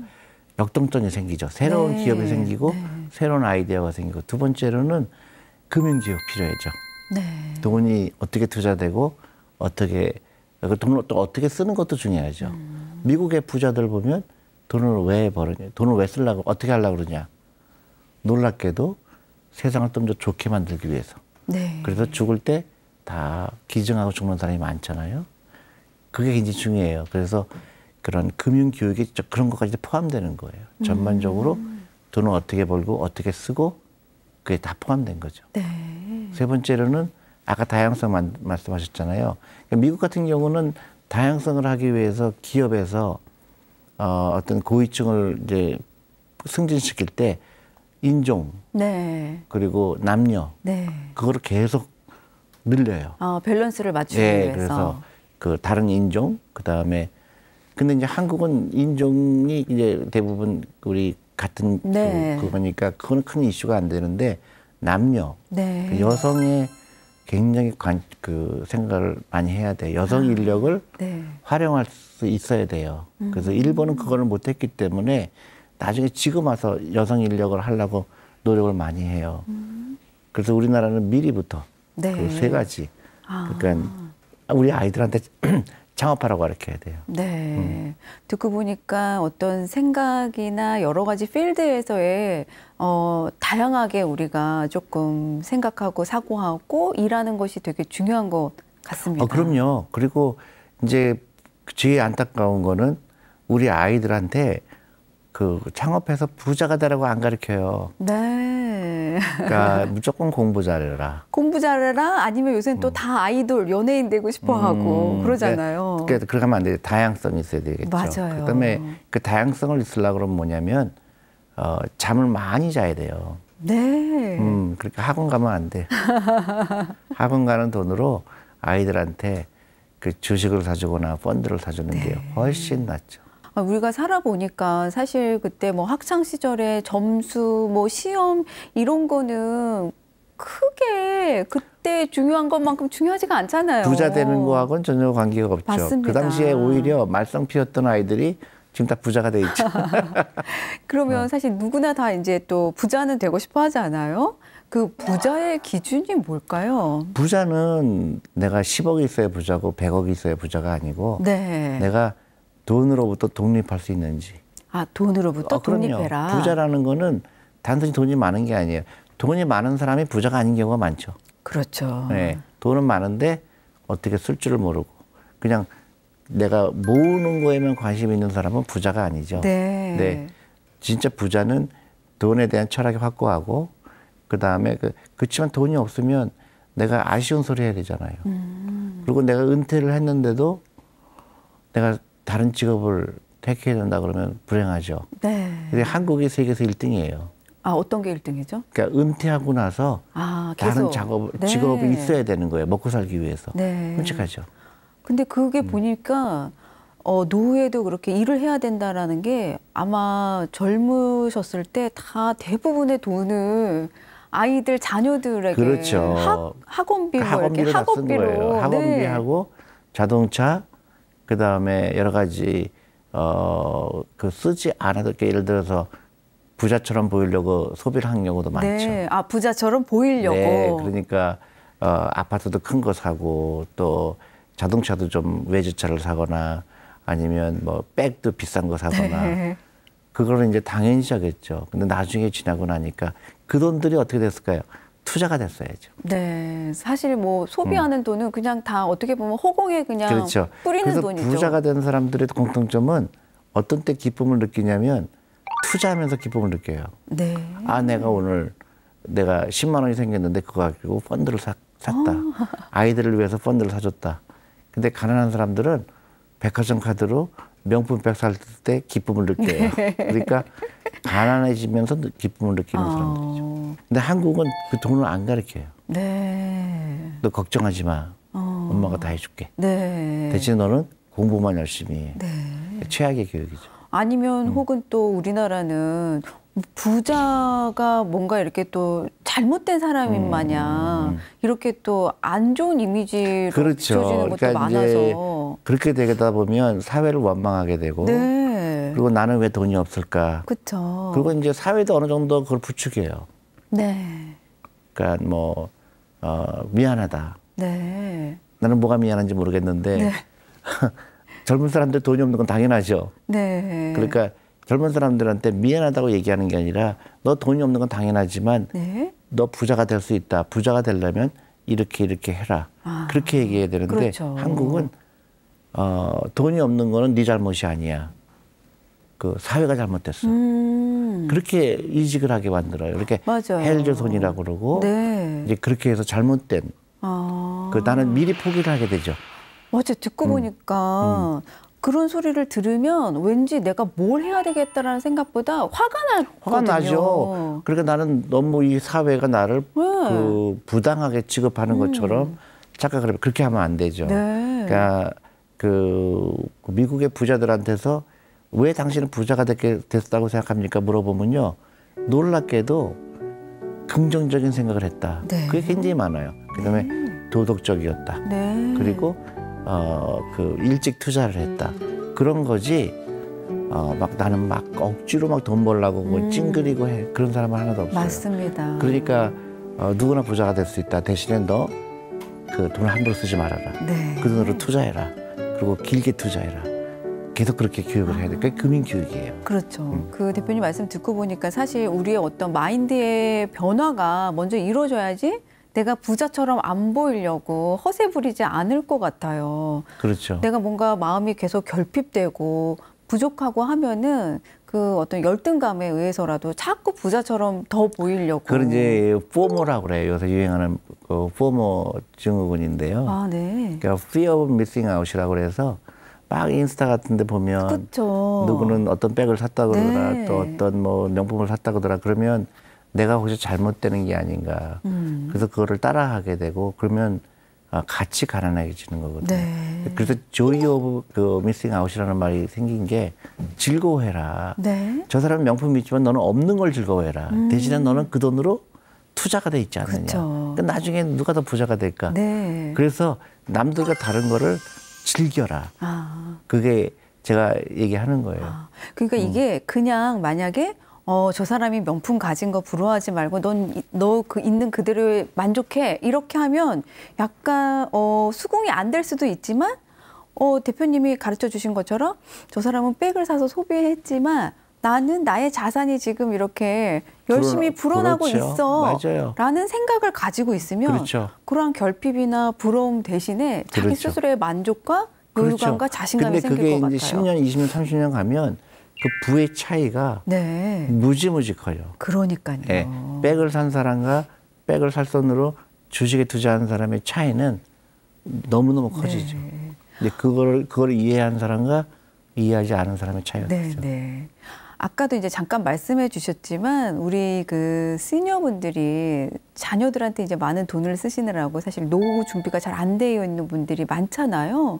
역동성이 생기죠. 새로운 네. 기업이 생기고 네. 새로운 아이디어가 생기고 두 번째로는 금융교육 필요하죠. 네. 돈이 어떻게 투자되고 어떻게 그 돈을 또 어떻게 쓰는 것도 중요하죠. 미국의 부자들 보면 돈을 왜 벌느냐, 돈을 왜 쓰려고 어떻게 하려고 그러냐. 놀랍게도 세상을 좀 더 좋게 만들기 위해서. 네. 그래서 죽을 때 다 기증하고 죽는 사람이 많잖아요. 그게 굉장히 중요해요. 그래서 그런 금융교육이 그런 것까지 포함되는 거예요. 전반적으로 돈을 어떻게 벌고 어떻게 쓰고 그게 다 포함된 거죠. 네. 세 번째로는 아까 다양성 말씀하셨잖아요. 그러니까 미국 같은 경우는 다양성을 하기 위해서 기업에서 어떤 고위층을 이제 승진시킬 때 인종, 네. 그리고 남녀, 네. 그거를 계속 늘려요. 밸런스를 맞추기 네, 위해서. 그래서 그 다른 인종, 그 다음에 근데 이제 한국은 인종이 이제 대부분 우리 같은 네. 그거니까 그거는 큰 이슈가 안 되는데 남녀, 네. 그 여성의 굉장히 그 생각을 많이 해야 돼요. 여성 인력을 네. 활용할 수 있어야 돼요. 그래서 일본은 그거를 못했기 때문에 나중에 지금 와서 여성 인력을 하려고 노력을 많이 해요. 그래서 우리나라는 미리부터 네. 그 세 가지. 그러니까 우리 아이들한테 창업하라고 가르쳐야 돼요. 네. 듣고 보니까 어떤 생각이나 여러 가지 필드에서의 다양하게 우리가 조금 생각하고 사고하고 일하는 것이 되게 중요한 것 같습니다. 그럼요. 그리고 이제 제일 안타까운 거는 우리 아이들한테 그 창업해서 부자가 되라고 안 가르쳐요. 네. 그러니까 무조건 공부 잘해라. 공부 잘해라 아니면 요새는 또 다 아이돌, 연예인 되고 싶어 하고 그러잖아요. 그러니까 그렇게 하면 안 돼요. 다양성이 있어야 되겠죠. 맞아요. 그다음에 그 다양성을 있으려고 그러면 뭐냐면 잠을 많이 자야 돼요. 네. 그러니까 학원 가면 안 돼. 학원 가는 돈으로 아이들한테 그 주식을 사주거나 펀드를 사주는 게 훨씬 낫죠. 우리가 살아보니까 사실 그때 뭐 학창 시절에 점수, 뭐 시험 이런 거는 크게 그때 중요한 것만큼 중요하지가 않잖아요. 부자 되는 거하고는 전혀 관계가 없죠. 맞습니다. 그 당시에 오히려 말썽 피웠던 아이들이 지금 다 부자가 돼 있죠. 그러면 사실 누구나 다 이제 또 부자는 되고 싶어 하지 않아요? 그 부자의 기준이 뭘까요? 부자는 내가 10억이 있어야 부자고 100억이 있어야 부자가 아니고 네. 내가 돈으로부터 독립할 수 있는지. 돈으로부터 독립해라. 그럼요. 부자라는 거는 단순히 돈이 많은 게 아니에요. 돈이 많은 사람이 부자가 아닌 경우가 많죠. 그렇죠. 네. 돈은 많은데 어떻게 쓸 줄을 모르고 그냥 내가 모으는 거에만 관심 있는 사람은 부자가 아니죠. 네. 네. 진짜 부자는 돈에 대한 철학이 확고하고 그다음에 그렇지만 돈이 없으면 내가 아쉬운 소리 해야 되잖아요. 그리고 내가 은퇴를 했는데도 내가 다른 직업을 택해야 된다 그러면 불행하죠. 네. 근데 한국이 세계에서 1등이에요. 어떤 게 1등이죠? 그러니까 은퇴하고 나서 다른 직업이 있어야 되는 거예요. 먹고 살기 위해서. 네. 끔찍하죠. 근데 그게 보니까 노후에도 그렇게 일을 해야 된다라는 게 아마 젊으셨을 때 다 대부분의 돈을 아이들 자녀들에게 그렇죠. 학원비 뭐 이렇게 학원비로 다 쓴 거예요. 학원비로 학원비하고 자동차 그다음에 여러 가지 그 쓰지 않아도 예를 들어서 부자처럼 보이려고 소비를 하는 경우도 많죠. 네. 아, 부자처럼 보이려고. 네, 그러니까 아파트도 큰 거 사고 또 자동차도 좀 외제차를 사거나 아니면 뭐 백도 비싼 거 사거나 네. 그거는 이제 당연히 하겠죠. 근데 나중에 지나고 나니까 그 돈들이 어떻게 됐을까요? 투자가 됐어야죠. 네, 사실 뭐 소비하는 돈은 그냥 다 어떻게 보면 허공에 그냥 그렇죠. 뿌리는 그래서 돈이죠. 부자가 된 사람들의 공통점은 어떤 때 기쁨을 느끼냐면 투자하면서 기쁨을 느껴요. 네. 아, 내가 오늘 내가 10만 원이 생겼는데 그거 가지고 펀드를 샀다. 아이들을 위해서 펀드를 사줬다. 근데 가난한 사람들은 백화점 카드로 명품 백 살 때 기쁨을 느껴요. 그러니까 가난해지면서 기쁨을 느끼는 사람들이죠. 근데 한국은 그 돈을 안 가르쳐요. 네. 너 걱정하지 마. 엄마가 다 해줄게. 네. 대신 너는 공부만 열심히 해. 네. 최악의 교육이죠. 아니면 혹은 또 우리나라는 부자가 뭔가 이렇게 또 잘못된 사람인 마냥 이렇게 또 안 좋은 이미지로 그렇죠. 비춰지는 것도 그러니까 이제 많아서. 그렇게 되다 보면 사회를 원망하게 되고 네. 그리고 나는 왜 돈이 없을까. 그렇죠. 그리고 이제 사회도 어느 정도 그걸 부추겨요. 네. 그러니까 뭐 미안하다. 네. 나는 뭐가 미안한지 모르겠는데 네. 젊은 사람들 돈이 없는 건 당연하죠. 네. 그러니까 젊은 사람들한테 미안하다고 얘기하는 게 아니라 너 돈이 없는 건 당연하지만 네. 너 부자가 될 수 있다. 부자가 되려면 이렇게 해라. 그렇게 얘기해야 되는데 그렇죠. 한국은 돈이 없는 거는 네 잘못이 아니야. 그 사회가 잘못됐어. 그렇게 이직을 하게 만들어요. 이렇게 맞아요. 헬조선이라고 그러고 네. 이제 그렇게 해서 잘못된 그 나는 미리 포기를 하게 되죠. 어제 듣고 보니까 그런 소리를 들으면 왠지 내가 뭘 해야 되겠다라는 생각보다 화가 나죠. 그러니까 나는 너무 이 사회가 나를 그 부당하게 취급하는 것처럼 착각을 해요. 그렇게 하면 안 되죠. 네. 그러니까 그 미국의 부자들한테서 왜 당신은 부자가 됐다고 생각합니까? 물어보면요. 놀랍게도 긍정적인 생각을 했다. 네. 그게 굉장히 많아요. 그다음에 도덕적이었다. 네. 그리고 그 일찍 투자를 했다. 그런 거지. 막 나는 막 억지로 막 돈 벌려고 뭐 찡그리고 해. 그런 사람은 하나도 없어요. 맞습니다. 그러니까 누구나 부자가 될 수 있다. 대신에 너 그 돈을 함부로 쓰지 말아라. 네. 그 돈으로 투자해라. 그리고 길게 투자해라. 계속 그렇게 교육을 해야 돼. 그게 금융교육이에요. 그렇죠. 그 대표님 말씀 듣고 보니까 사실 우리의 어떤 마인드의 변화가 먼저 이루어져야지 내가 부자처럼 안 보이려고 허세 부리지 않을 것 같아요. 그렇죠. 내가 뭔가 마음이 계속 결핍되고 부족하고 하면은 그 어떤 열등감에 의해서라도 자꾸 부자처럼 더 보이려고. 그런 이제 포모라고 그래요. 요새 유행하는 그 포모 증후군인데요. 아, 네. 그러니까 fear of missing out이라고 그래서 막 인스타 같은 데 보면 그쵸. 누구는 어떤 백을 샀다 그러더라. 네. 또 어떤 뭐 명품을 샀다 그러더라. 그러면 내가 혹시 잘못되는 게 아닌가. 그래서 그거를 따라하게 되고 그러면 같이 가난해지는 거거든요. 네. 그래서 joy of 그 missing out이라는 말이 생긴 게 즐거워해라. 네. 저 사람은 명품이 있지만 너는 없는 걸 즐거워해라. 대신에 너는 그 돈으로 투자가 돼 있지 않느냐. 그쵸. 그러니까 나중에 누가 더 부자가 될까. 네. 그래서 남들과 다른 거를 즐겨라. 아. 그게 제가 얘기하는 거예요. 그러니까 이게 그냥 만약에 저 사람이 명품 가진 거 부러워하지 말고 너 그 있는 그대로에 만족해. 이렇게 하면 약간 수긍이 안 될 수도 있지만 대표님이 가르쳐 주신 것처럼 저 사람은 백을 사서 소비했지만 나는 나의 자산이 지금 이렇게 열심히 불어나고 그렇죠. 있어. 맞아요. 라는 생각을 가지고 있으면 그렇죠. 그러한 결핍이나 부러움 대신에 자기 그렇죠. 스스로의 만족과 여유감과 자신감이 근데 생길 것 그게 이제 같아요. 10년, 20년, 30년 가면 그 부의 차이가 네. 무지무지 커요. 그러니까요. 예, 백을 산 사람과 백을 살 돈으로 주식에 투자한 사람의 차이는 너무너무 커지죠. 네. 근데 그걸 이해한 사람과 이해하지 않은 사람의 차이가 네, 있죠. 네. 아까도 이제 잠깐 말씀해 주셨지만 우리 그 시니어분들이 자녀들한테 이제 많은 돈을 쓰시느라고 사실 노후 준비가 잘 안 되어 있는 분들이 많잖아요.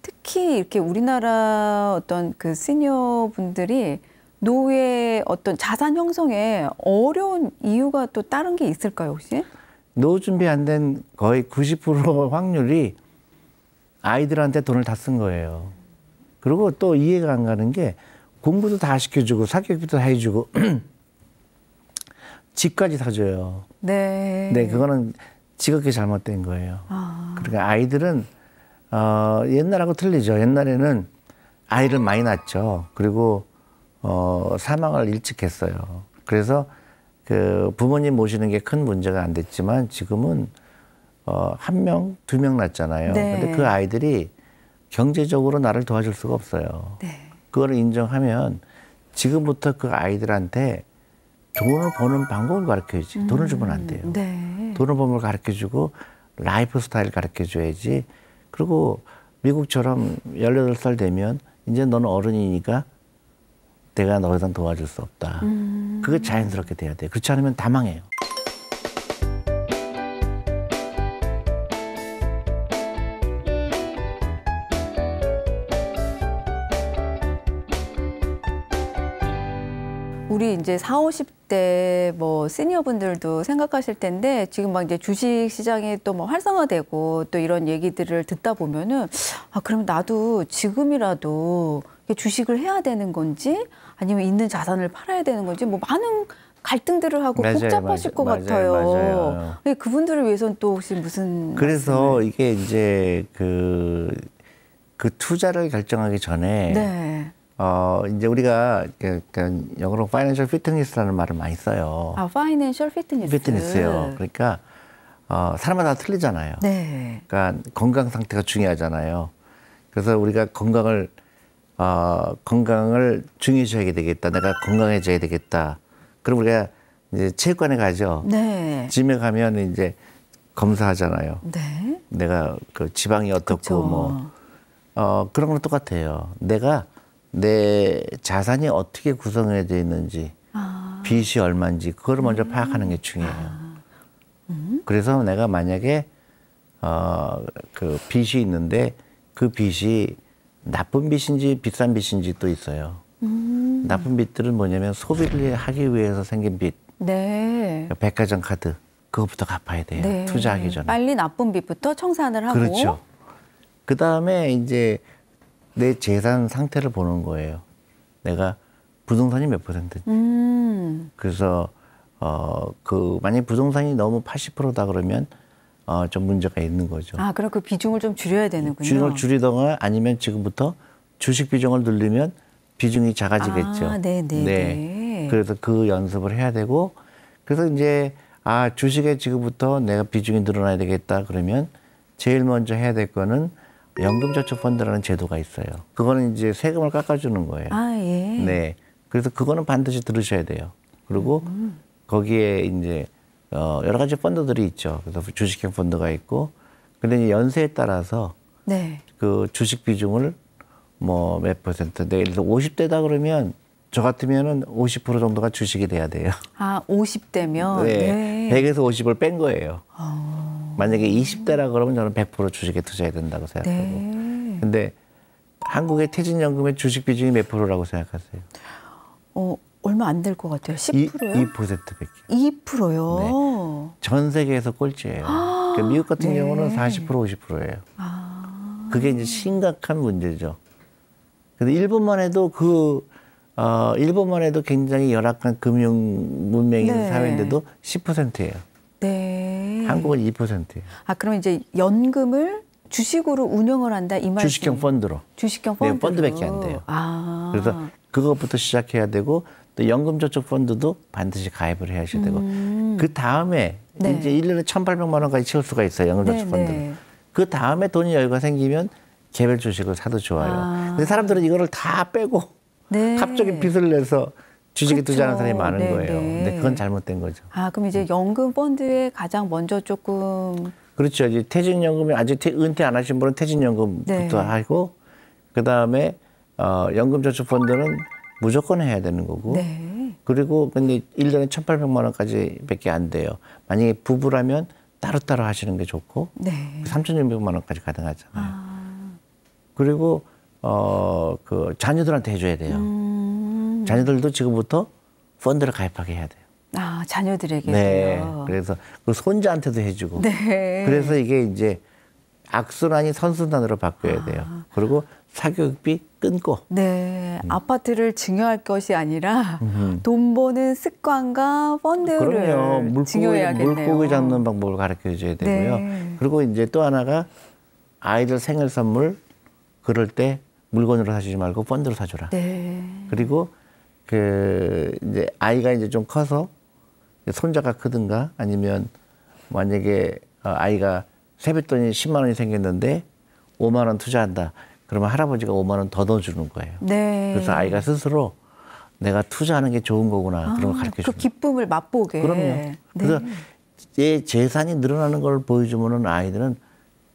특히 이렇게 우리나라 어떤 그 시니어 분들이 노후의 어떤 자산 형성에 어려운 이유가 또 다른 게 있을까요, 혹시? 노후 준비 안 된 거의 90% 확률이 아이들한테 돈을 다 쓴 거예요. 그리고 또 이해가 안 가는 게 공부도 다 시켜주고 사교육도 다 해주고 집까지 사줘요. 네. 네, 그거는 지극히 잘못된 거예요. 그러니까 아이들은 옛날하고 틀리죠. 옛날에는 아이를 많이 낳았죠. 그리고 사망을 일찍 했어요. 그래서 그 부모님 모시는 게 큰 문제가 안 됐지만 지금은 1명, 2명 낳잖아요. 네. 근데 그 아이들이 경제적으로 나를 도와줄 수가 없어요. 네. 그거를 인정하면 지금부터 그 아이들한테 돈을 버는 방법을 가르쳐야지. 돈을 주면 안 돼요. 네. 돈을 버는 걸 가르쳐주고 라이프 스타일 가르쳐줘야지. 그리고 미국처럼 18살 되면 이제 너는 어른이니까 내가 너 이상 도와줄 수 없다. 그게 자연스럽게 돼야 돼요. 그렇지 않으면 다 망해요. 우리 이제 40, 50대 뭐 시니어분들도 생각하실 텐데 지금 막 이제 주식 시장이 또 뭐 활성화되고 또 이런 얘기들을 듣다 보면은 아, 그럼 나도 지금이라도 주식을 해야 되는 건지 아니면 있는 자산을 팔아야 되는 건지 뭐 많은 갈등들을 하고 맞아요, 복잡하실 것 같아요. 맞아요. 근데 그분들을 위해서는 또 혹시 무슨 그래서 말씀을? 이게 이제 그 투자를 결정하기 전에 네. 이제 우리가 영어로 파이낸셜 피트니스라는 말을 많이 써요. 아, 파이낸셜 피트니스. 피트니스요. 그러니까 사람마다 틀리잖아요. 네. 그러니까 건강 상태가 중요하잖아요. 그래서 우리가 건강을 중요시하게 되겠다. 내가 건강해져야 되겠다. 그럼 우리가 이제 체육관에 가죠. 네. 짐에 가면 이제 검사하잖아요. 네. 내가 그 지방이 어떻고 그쵸. 뭐 그런 거랑 똑같아요. 내가 내 자산이 어떻게 구성되어 있는지, 빚이 얼마인지 그거를 먼저 파악하는 게 중요해요. 그래서 내가 만약에 그 빚이 있는데 그 빚이 나쁜 빚인지 비싼 빚인지 또 있어요. 나쁜 빚들은 뭐냐면 소비를 하기 위해서 생긴 빚. 네. 백화점 카드 그것부터 갚아야 돼요. 네. 투자하기 전에. 빨리 나쁜 빚부터 청산을 하고. 그렇죠. 그 다음에 이제 내 재산 상태를 보는 거예요. 내가 부동산이 몇 %인지. 그래서 만약 부동산이 너무 80%다 그러면 좀 문제가 있는 거죠. 아, 그럼 그 비중을 좀 줄여야 되는군요. 비중을 줄이거나 아니면 지금부터 주식 비중을 늘리면 비중이 작아지겠죠. 아, 네. 그래서 그 연습을 해야 되고 그래서 이제 주식에 지금부터 내가 비중이 늘어나야 되겠다 그러면 제일 먼저 해야 될 거는 연금저축펀드라는 제도가 있어요. 그거는 이제 세금을 깎아주는 거예요. 아, 예. 네. 그래서 그거는 반드시 들으셔야 돼요. 그리고 거기에 이제 여러 가지 펀드들이 있죠. 그래서 주식형 펀드가 있고, 근데 이제 연세에 따라서 네. 그 주식 비중을 뭐 몇 %, 예를 들어서 50대다 그러면 저 같으면은 50% 정도가 주식이 돼야 돼요. 아, 50대면? 네. 100에서 50을 뺀 거예요. 만약에 20대라 그러면 저는 100% 주식에 투자해야 된다고 생각하고. 네. 근데 한국의 퇴직연금의 주식 비중이 몇 프로라고 생각하세요? 얼마 안 될 것 같아요. 10%요? 2%밖에. 2%요? 전 세계에서 꼴찌예요. 그러니까 미국 같은 네. 경우는 40%, 50%예요. 그게 이제 심각한 문제죠. 근데 일본만 해도 일본만 해도 굉장히 열악한 금융 문명인 네. 사회인데도 10%예요. 네. 한국은 2%예요. 아, 그럼 이제 연금을 주식으로 운영을 한다 이 말씀. 주식형 펀드로. 주식형 네, 펀드로. 펀드밖에 안 돼요. 아. 그래서 그것부터 시작해야 되고 또 연금저축펀드도 반드시 가입을 하셔야 되고 그 다음에 네. 이제 1년에 1,800만 원까지 채울 수가 있어요. 연금저축펀드는. 네. 그 다음에 돈이 여유가 생기면 개별 주식을 사도 좋아요. 근데 사람들은 이거를 다 빼고 네. 갑자기 빚을 내서 주식에 그쵸. 투자하는 사람이 많은 네, 거예요. 네. 근데 그건 잘못된 거죠. 아, 그럼 이제 연금 펀드에 가장 먼저 조금 그렇죠. 이제 퇴직연금이 아직 은퇴 안 하신 분은 퇴직연금부터 네. 하고 그 다음에 연금저축펀드는 무조건 해야 되는 거고. 네. 그리고 근데 1년에 1,800만 원까지 밖에 안 돼요. 만약에 부부라면 따로따로 하시는 게 좋고 네. 3,600만 원까지 가능하잖아요. 그리고 그 자녀들한테 해줘야 돼요. 자녀들도 지금부터 펀드를 가입하게 해야 돼요. 아, 자녀들에게도요. 네. 그래서 그 손자한테도 해주고. 네. 그래서 이게 이제 악순환이 선순환으로 바뀌어야 돼요. 그리고 사교육비 끊고. 네. 아파트를 증여할 것이 아니라 돈 버는 습관과 펀드를 증여해야겠네요. 물고기 잡는 방법을 가르쳐 줘야 되고요. 네. 그리고 이제 또 하나가 아이들 생일 선물 그럴 때 물건으로 사주지 말고 펀드로 사줘라. 네. 그리고 그 이제 아이가 이제 좀 커서 손자가 크든가 아니면 만약에 아이가 세뱃돈이 10만 원이 생겼는데 5만 원 투자한다. 그러면 할아버지가 5만 원 더 넣어주는 거예요. 네. 그래서 아이가 스스로 내가 투자하는 게 좋은 거구나. 그런 걸 가르쳐 주는 그 기쁨을 맛보게. 그럼요. 네. 그래서 얘 재산이 늘어나는 걸 보여주면은 아이들은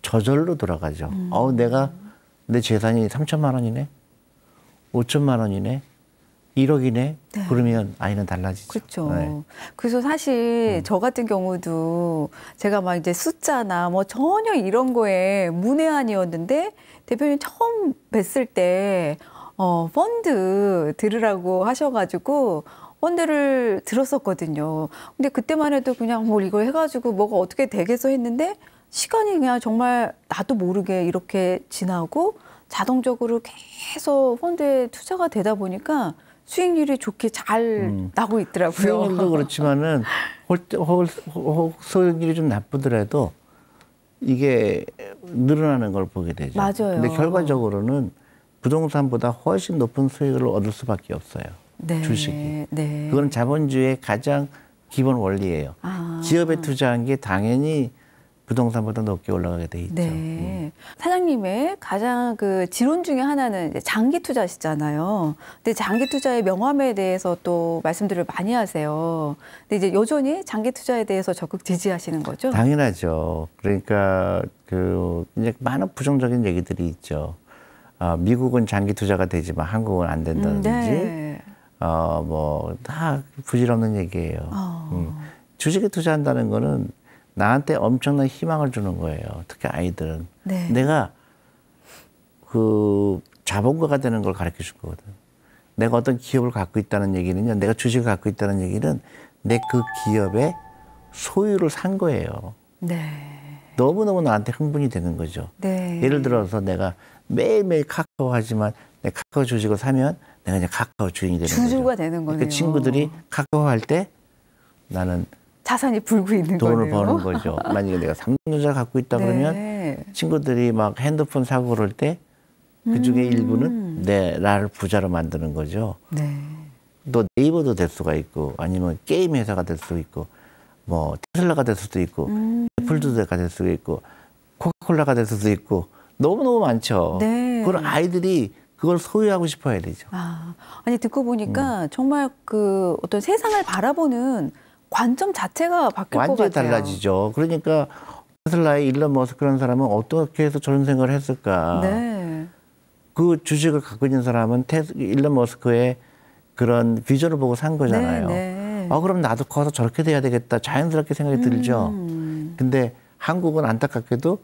저절로 돌아가죠. 내가 내 재산이 3천만 원이네, 5천만 원이네, 1억이네. 네. 그러면 아이는 달라지죠. 그렇죠. 네. 그래서 사실 저 같은 경우도 제가 막 이제 숫자나 뭐 전혀 이런 거에 문외한이었는데 대표님 처음 뵀을 때 펀드 들으라고 하셔가지고 펀드를 들었었거든요. 근데 그때만 해도 그냥 뭐 이거 해가지고 뭐가 어떻게 되겠어 했는데 시간이 그냥 정말 나도 모르게 이렇게 지나고 자동적으로 계속 펀드에 투자가 되다 보니까 수익률이 좋게 잘 나고 있더라고요. 수익률도 그렇지만은 수익률이 좀 나쁘더라도 이게 늘어나는 걸 보게 되죠. 맞아요. 근데 결과적으로는 부동산보다 훨씬 높은 수익을 얻을 수밖에 없어요. 네. 주식이. 네. 그건 자본주의의 가장 기본 원리예요. 기업에 투자한 게 당연히 부동산보다 높게 올라가게 돼 있죠. 네. 사장님의 가장 그 지론 중에 하나는 이제 장기 투자시잖아요. 근데 장기 투자의 명암에 대해서 또 말씀들을 많이 하세요. 근데 이제 여전히 장기 투자에 대해서 적극 지지하시는 거죠? 당연하죠. 그러니까 그 이제 많은 부정적인 얘기들이 있죠. 미국은 장기 투자가 되지만 한국은 안 된다든지, 네. 뭐 다 부질없는 얘기예요. 주식에 투자한다는 거는 나한테 엄청난 희망을 주는 거예요. 특히 아이들은. 네. 내가 그 자본가가 되는 걸 가르쳐 줄 거거든. 내가 어떤 기업을 갖고 있다는 얘기는요. 내가 주식을 갖고 있다는 얘기는 내 그 기업의 소유를 산 거예요. 네. 너무너무 나한테 흥분이 되는 거죠. 네. 예를 들어서 내가 매일매일 카카오 하지만 내 카카오 주식을 사면 내가 이제 카카오 주인이 되는 거죠. 주주가 되는 거네요. 그러니까 친구들이 카카오 할 때 나는 자산이 불고 있는 돈을 거네요. 버는 거죠. 만약에 내가 삼성전자 갖고 있다 네. 그러면 친구들이 막 핸드폰 사고 그럴 때 그중에 일부는 나를 부자로 만드는 거죠. 네. 또 네이버도 될 수가 있고 아니면 게임 회사가 될 수도 있고 뭐 테슬라가 될 수도 있고 애플도 될 수도 있고 코카콜라가 될 수도 있고 너무너무 많죠. 네. 그걸 아이들이 그걸 소유하고 싶어 해야 되죠. 아니 듣고 보니까 정말 그 어떤 세상을 바라보는 관점 자체가 바뀔 것 완전히 같아요. 달라지죠. 그러니까 테슬라의 일론 머스크라는 사람은 어떻게 해서 저런 생각을 했을까. 네. 그 주식을 갖고 있는 사람은 일론 머스크의 그런 비전을 보고 산 거잖아요. 네. 그럼 나도 커서 저렇게 돼야 되겠다. 자연스럽게 생각이 들죠. 근데 한국은 안타깝게도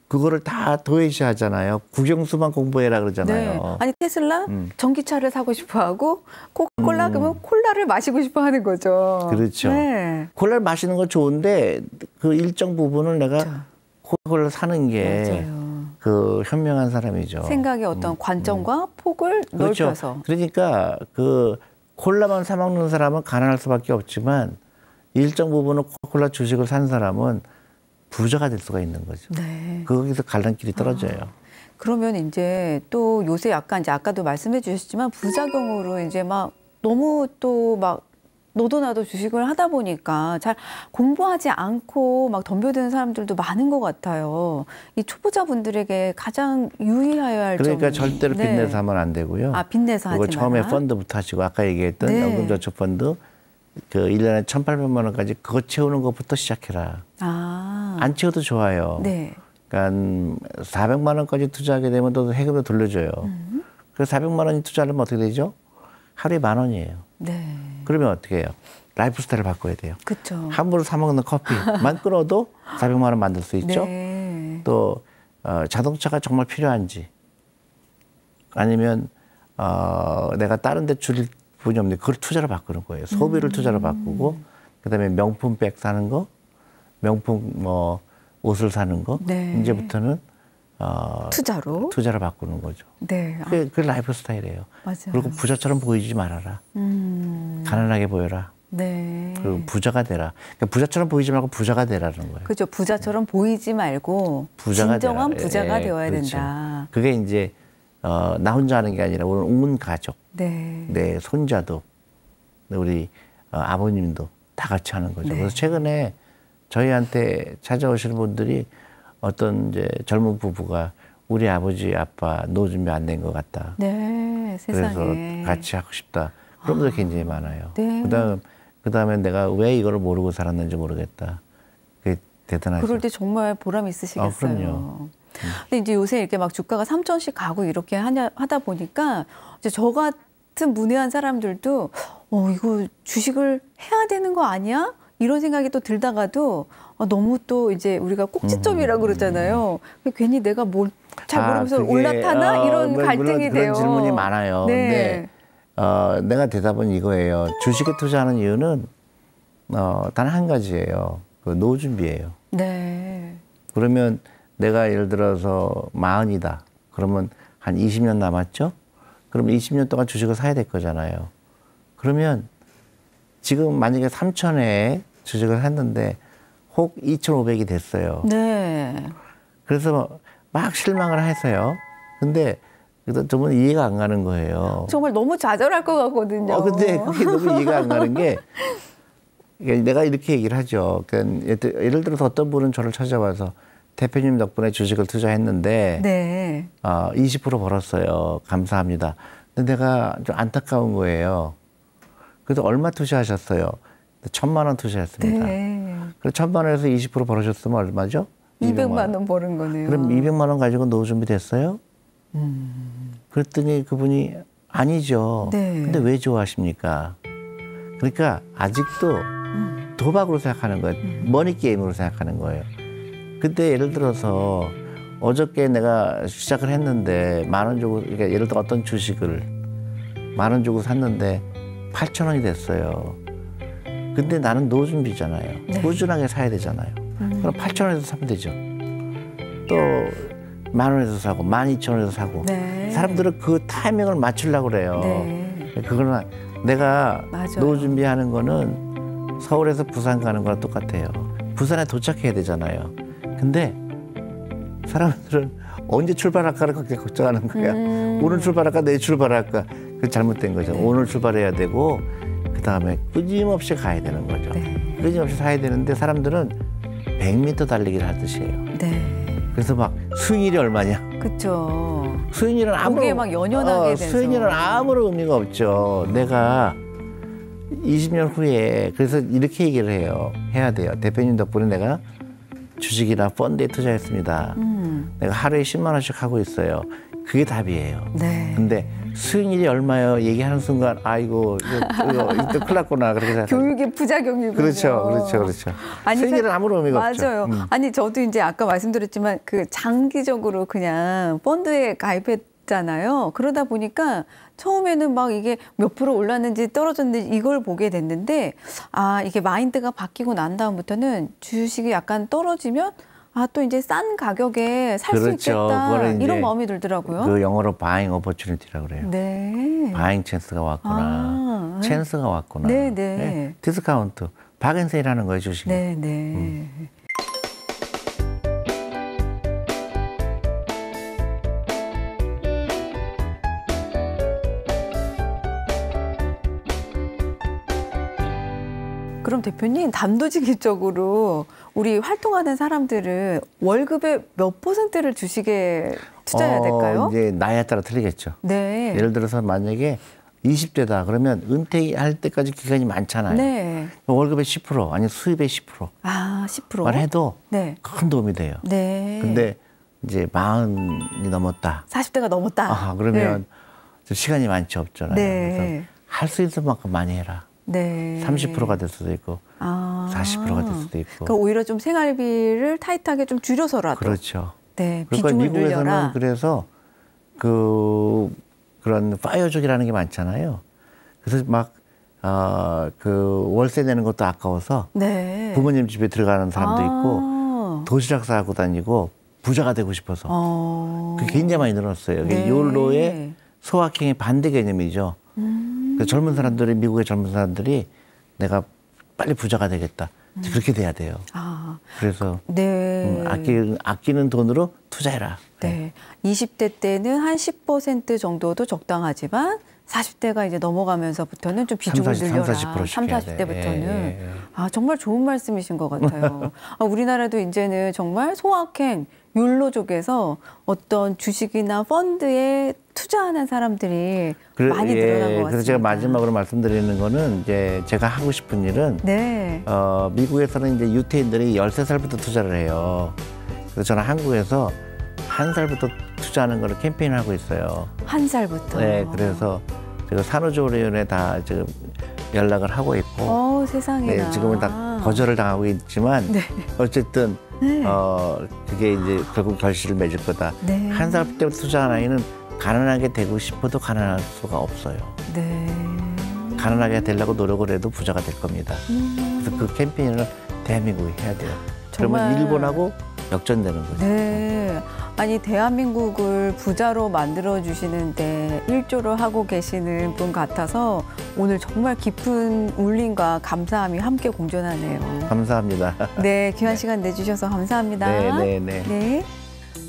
그거를 다 도외시하잖아요. 국영수만 공부해라 그러잖아요. 네. 아니 테슬라 전기차를 사고 싶어하고 코카콜라 그러면 콜라를 마시고 싶어 하는 거죠. 그렇죠. 네. 콜라를 마시는 건 좋은데 그 일정 부분을 내가 그렇죠. 코카콜라를 사는 게 맞아요. 그 현명한 사람이죠. 생각의 어떤 관점과 폭을 그렇죠. 넓혀서. 그러니까 그 콜라만 사 먹는 사람은 가난할 수밖에 없지만 일정 부분은 코카콜라 주식을 산 사람은 부자가 될 수가 있는 거죠. 네. 거기서 갈림길이 떨어져요. 그러면 이제 또 요새 약간 이제 아까도 말씀해 주셨지만 부작용으로 이제 막 너무 또 막 너도 나도 주식을 하다 보니까 잘 공부하지 않고 막 덤벼드는 사람들도 많은 것 같아요. 이 초보자분들에게 가장 유의해야 할 점이. 그러니까 절대로 빚내서 하면 안 되고요. 빚내서 하지 그리고 처음에 마라. 펀드부터 하시고 아까 얘기했던 네. 연금저축펀드 그 1년에 1,800만 원까지 그거 채우는 것부터 시작해라. 안 채워도 좋아요. 네. 그러니까 400만 원까지 투자하게 되면 또 해금도 돌려줘요. 그래서 400만 원이 투자하면 어떻게 되죠? 하루에 10,000원이에요. 네. 그러면 어떻게 해요? 라이프 스타일을 바꿔야 돼요. 그렇죠. 함부로 사 먹는 커피만 끊어도 400만 원 만들 수 있죠. 네. 또 자동차가 정말 필요한지 아니면 내가 다른 데 줄일 부분이 없는데 그걸 투자로 바꾸는 거예요. 소비를 투자로 바꾸고 그다음에 명품 백 사는 거, 명품 뭐 옷을 사는 거 네. 이제부터는 투자로 바꾸는 거죠. 네. 그게 라이프 스타일이에요. 맞아요. 그리고 부자처럼 보이지 말아라. 가난하게 보여라. 네. 그리고 부자가 되라. 그러니까 부자처럼 보이지 말고 부자가 되라는 거예요. 그렇죠. 부자처럼 보이지 말고 진정한 부자가 되어야 그렇죠. 된다. 그게 이제 나 혼자 하는 게 아니라 오늘 온 가족, 네. 내 손자도, 우리 아버님도 다 같이 하는 거죠. 네. 그래서 최근에 저희한테 찾아오시는 분들이 어떤 이제 젊은 부부가 우리 아버지 아빠 노 준비 안 된 것 같다. 네, 세상에. 그래서 같이 하고 싶다. 그런 분들 굉장히 많아요. 네. 그다음에 내가 왜 이거를 모르고 살았는지 모르겠다. 그게 대단하죠. 그럴 때 정말 보람이 있으시겠어요. 그럼요. 근데 이제 요새 이렇게 막 주가가 3천씩 가고 이렇게 하다 보니까 이제 저 같은 문외한 사람들도 이거 주식을 해야 되는 거 아니야? 이런 생각이 또 들다가도 너무 또 이제 우리가 꼭지점이라고 그러잖아요. 괜히 내가 뭘 잘 모르면서 그게, 올라타나 이런 갈등이 물론 돼요. 그런 질문이 많아요. 네. 근데 내가 대답은 이거예요. 주식에 투자하는 이유는 단 한 가지예요. 그 노후 준비예요. 네. 그러면 내가 예를 들어서 40이다. 그러면 한 20년 남았죠? 그럼 20년 동안 주식을 사야 될 거잖아요. 그러면 지금 만약에 3,000에 주식을 샀는데 혹 2,500이 됐어요. 네. 그래서 막 실망을 했어요. 근데 저는 이해가 안 가는 거예요. 정말 너무 좌절할 것 같거든요. 근데 그게 너무 이해가 안 가는 게 내가 이렇게 얘기를 하죠. 그러니까 예를 들어서 어떤 분은 저를 찾아와서 대표님 덕분에 주식을 투자했는데 네. 20% 벌었어요. 감사합니다. 근데 내가 좀 안타까운 거예요. 그래서 얼마 투자하셨어요? 1,000만 원 투자했습니다. 네. 그래서 1,000만 원에서 20% 벌어졌으면 얼마죠? 200만 원 버는 거네요. 그럼 200만 원 가지고 노후 준비 됐어요? 그랬더니 그분이 아니죠. 네. 근데 왜 좋아하십니까? 그러니까 아직도 도박으로 생각하는 거예요. 머니 게임으로 생각하는 거예요. 근데 예를 들어서 어저께 내가 시작을 했는데 10,000원 주고, 그러니까 예를 들어 어떤 주식을 10,000원 주고 샀는데 8,000원이 됐어요. 근데 나는 노후 준비잖아요. 네. 꾸준하게 사야 되잖아요. 그럼 8,000원에서 사면 되죠. 또 10,000원에서 사고 12,000원에서 사고. 네. 사람들은 그 타이밍을 맞추려고 그래요. 네. 그거는 내가 맞아요. 노후 준비하는 거는 서울에서 부산 가는 거랑 똑같아요. 부산에 도착해야 되잖아요. 근데 사람들은 언제 출발할까를 그렇게 걱정하는 거야. 오늘 출발할까 내일 출발할까. 그게 잘못된 거죠. 네. 오늘 출발해야 되고 그다음에 끊임없이 가야 되는 거죠. 네. 끊임없이 사야 되는데 사람들은 100m 달리기를 하듯이에요. 네. 그래서 막 수익률이 얼마냐. 그렇죠. 수익률은 거기에 막 연연하게 돼서. 수익률은 아무런 의미가 없죠. 내가 20년 후에 그래서 이렇게 얘기를 해야 돼요. 대표님 덕분에 내가 주식이나 펀드에 투자했습니다. 내가 하루에 10만 원씩 하고 있어요. 그게 답이에요. 네. 근데 수익률이 얼마요? 얘기하는 순간 아이고 이거 큰일 났구나 그렇게 생각해요. 교육의 부작용이군요. 그렇죠. 아니, 수익률은 아무런 의미가 없죠. 맞아요. 아니 저도 이제 아까 말씀드렸지만 그 장기적으로 그냥 펀드에 가입했잖아요. 그러다 보니까 처음에는 막 이게 몇 프로 올랐는지 떨어졌는지 이걸 보게 됐는데 이게 마인드가 바뀌고 난 다음부터는 주식이 약간 떨어지면 또 이제 싼 가격에 살 수 그렇죠. 있겠다 이제 이런 마음이 들더라고요. 그 영어로 바잉 오퍼튜니티라고 그래요. 네. 바잉 찬스가 왔구나. 찬스가 왔구나. 네. 디스카운트. 박앤세일하는 거예요, 주식이. 네. 그럼 대표님 단도직입적으로 우리 활동하는 사람들은 월급의 몇 %를 주식에 투자해야 될까요? 이제 나이에 따라 틀리겠죠. 네. 예를 들어서 만약에 20대다 그러면 은퇴할 때까지 기간이 많잖아요. 네. 월급의 10% 아니 수입의 10%만 10%? 해도 네. 큰 도움이 돼요. 네. 근데 이제 40이 넘었다. 40대가 넘었다. 그러면 좀 시간이 많지 없잖아요. 네. 그래서 할 수 있을 만큼 많이 해라. 네. 30%가 될 수도 있고 40%가 될 수도 있고. 그러니까 오히려 좀 생활비를 타이트하게 좀 줄여서라도. 그렇죠. 네. 그러니까 비중을 미국에서는 늘려라. 그래서 그런 파이어족이라는 게 많잖아요. 그래서 막 월세 내는 것도 아까워서 네. 부모님 집에 들어가는 사람도 있고 도시락 싸고 다니고 부자가 되고 싶어서 그게 굉장히 많이 늘었어요. 네. 욜로의 소확행의 반대 개념이죠. 그 젊은 사람들이, 미국의 젊은 사람들이 내가 빨리 부자가 되겠다. 그렇게 돼야 돼요. 그래서 네. 아끼는 돈으로 투자해라. 네. 20대 때는 한 10% 정도도 적당하지만 40대가 이제 넘어가면서부터는 좀 비중을 30, 늘려라. 40%는. 정말 좋은 말씀이신 것 같아요. 우리나라도 이제는 정말 소확행, 욜로족에서 어떤 주식이나 펀드에 투자하는 사람들이 많이 늘어난 것 같습니다. 그래서 제가 마지막으로 말씀드리는 거는 이제 제가 하고 싶은 일은 네. 미국에서는 이제 유태인들이 13살부터 투자를 해요. 그래서 저는 한국에서 1살부터 투자하는 거를 캠페인을 하고 있어요. 1살부터. 네, 그래서 제가 산후조리원에 다 지금 연락을 하고 있고. 세상에나. 네, 지금은 다 거절을 당하고 있지만 네. 어쨌든 그게 이제 결국 결실을 맺을 거다. 네. 1살 때부터 투자한 아이는 가난하게 되고 싶어도 가난할 수가 없어요. 네. 가난하게 되려고 노력을 해도 부자가 될 겁니다. 그래서 그 캠페인을 대한민국이 해야 돼요. 그러면 일본하고 역전되는 거죠. 네. 아니 대한민국을 부자로 만들어 주시는데 일조를 하고 계시는 분 같아서 오늘 정말 깊은 울림과 감사함이 함께 공존하네요. 감사합니다. 네, 귀한 시간 내주셔서 감사합니다. 네.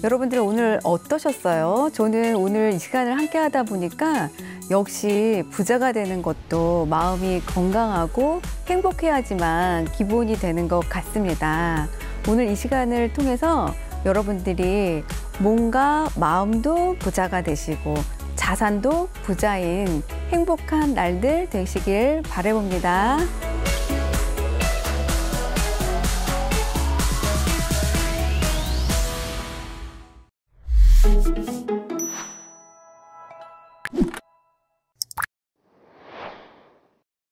여러분들 오늘 어떠셨어요? 저는 오늘 이 시간을 함께 하다 보니까 역시 부자가 되는 것도 마음이 건강하고 행복해야지만 기본이 되는 것 같습니다. 오늘 이 시간을 통해서 여러분들이 몸과 마음도 부자가 되시고 자산도 부자인 행복한 날들 되시길 바라봅니다.